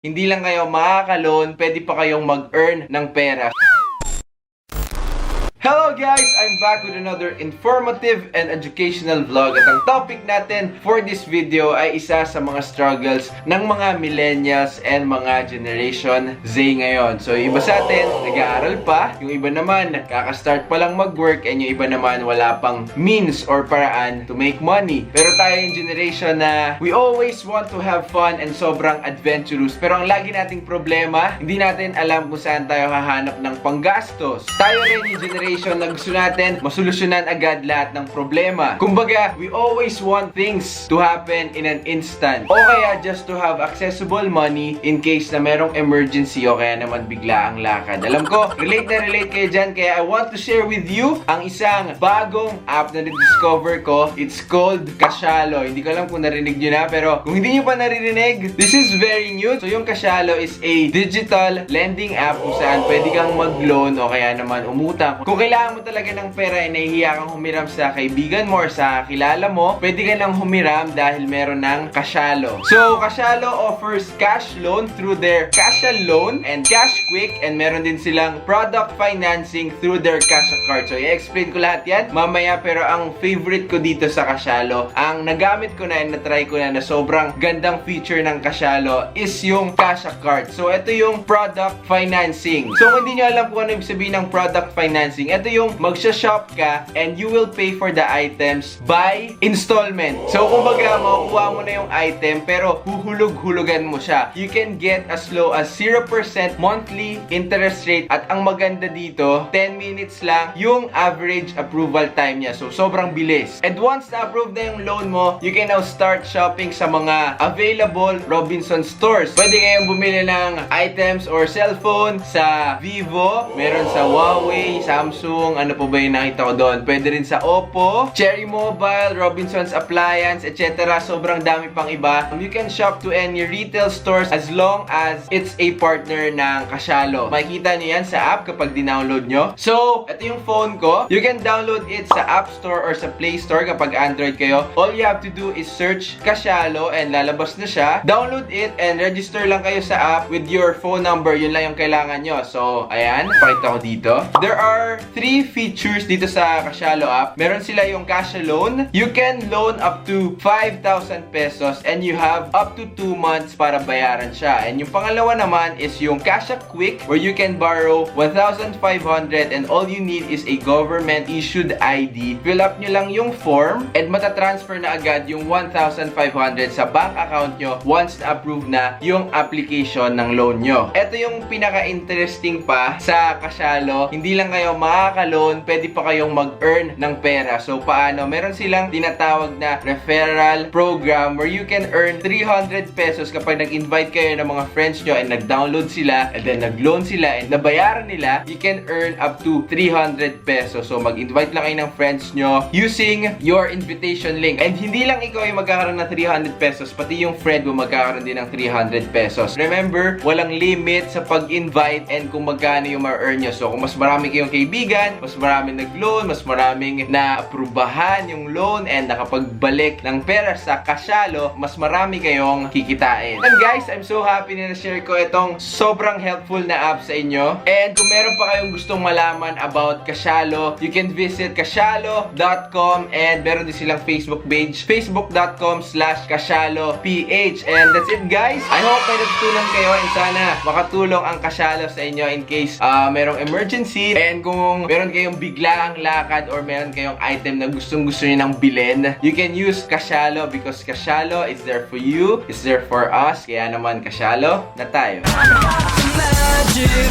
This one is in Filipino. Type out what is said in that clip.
Hindi lang kayo makaka-loan, pwede pa kayong mag-earn ng pera. Hello guys! I'm back with another informative and educational vlog. At ang topic natin for this video ay isa sa mga struggles ng mga millennials and mga generation Z ngayon. So yung iba sa atin, nag-aaral pa. Yung iba naman, kaka-start pa lang mag-work. And yung iba naman, wala pang means or paraan to make money. Pero tayo yung generation na we always want to have fun and sobrang adventurous. Pero ang lagi nating problema, hindi natin alam kung saan tayo hahanap ng panggastos. Tayo rin yung generation na gusto natin masolusyonan agad lahat ng problema. Kumbaga, we always want things to happen in an instant. O kaya just to have accessible money in case na merong emergency o kaya naman bigla ang lakad. Alam ko, relate na relate kayo dyan, kaya I want to share with you ang isang bagong app na na-discover ko. It's called Cashalo. Hindi ko alam kung narinig nyo na, pero kung hindi nyo pa naririnig, this is very new. So yung Cashalo is a digital lending app kung saan pwede kang mag-loan o kaya naman umutang. Kung kailangan mo talaga ng pera ay nahihiya kang humiram sa kaibigan mo or sa kilala mo, pwede ka nang humiram dahil meron ng Cashalo. So, Cashalo offers cash loan through their Casha Loan and Cash Quick, and meron din silang product financing through their Casha Card. So, i-explain ko lahat yan mamaya, pero ang favorite ko dito sa Cashalo, ang nagamit ko na and na-try ko na sobrang gandang feature ng Cashalo is yung Casha Card. So, ito yung product financing. So, kung hindi nyo alam kung ano ibig sabihin ng product financing, ito yung magsha-shop ka and you will pay for the items by installment. So, kumbaga, makukuha mo na yung item pero huhulog-hulugan mo siya. You can get as low as 0% monthly interest rate, at ang maganda dito, 10 minutes lang yung average approval time niya. So, sobrang bilis. And once na-approve na yung loan mo, you can now start shopping sa mga available Robinson stores. Pwede kayong bumili ng items or cellphone sa Vivo, meron sa Huawei, Samsung, ano pa ba yung nakita ko doon? Pwede rin sa Oppo, Cherry Mobile, Robinsons Appliance, etc. Sobrang dami pang iba. You can shop to any retail stores as long as it's a partner ng Cashalo. Makikita nyo yan sa app kapag dinownload nyo. So, ito yung phone ko. You can download it sa App Store or sa Play Store kapag Android kayo. All you have to do is search Cashalo and lalabas na siya. Download it and register lang kayo sa app with your phone number. Yun lang yung kailangan nyo. So, ayan. Pakita ko dito. There are 3 features dito sa Cashalo app. Meron sila yung Casha Loan. You can loan up to 5,000 pesos and you have up to 2 months para bayaran siya. And yung pangalawa naman is yung Casha Quick, where you can borrow 1,500 and all you need is a government issued ID. Fill up nyo lang yung form and matatransfer na agad yung 1,500 sa bank account nyo once na-approve na yung application ng loan nyo. Ito yung pinaka-interesting pa sa Cashalo. Hindi lang kayo makaka-loan, pwede pa kayong mag-earn ng pera. So, paano? Meron silang tinatawag na referral program where you can earn 300 pesos kapag nag-invite kayo ng mga friends nyo and nag-download sila and then nag-loan sila and nabayaran nila, you can earn up to 300 pesos. So, mag-invite lang kayo ng friends nyo using your invitation link. And hindi lang ikaw yung magkakaroon ng 300 pesos, pati yung friend mo magkakaroon din ng 300 pesos. Remember, walang limit sa pag-invite and kung magkano yung ma-earn nyo. So, kung mas marami kayong kaibigan, mas maraming nag-loan, mas maraming na-aprubahan yung loan and nakapagbalik ng pera sa Cashalo, mas marami kayong kikitain. And guys, I'm so happy na na-share ko itong sobrang helpful na app sa inyo. And kung meron pa kayong gustong malaman about Cashalo, you can visit cashalo.com and meron din silang Facebook page, facebook.com/cashaloph. And that's it guys. I hope may natutunan kayo and sana makatulong ang Cashalo sa inyo in case merong emergency. And kung meron kayong biglaang lakad or meron kayong item na gustong-gusto nyo nang bilhin, you can use Cashalo because Cashalo is there for you, is there for us. Kaya naman Cashalo na tayo. Magic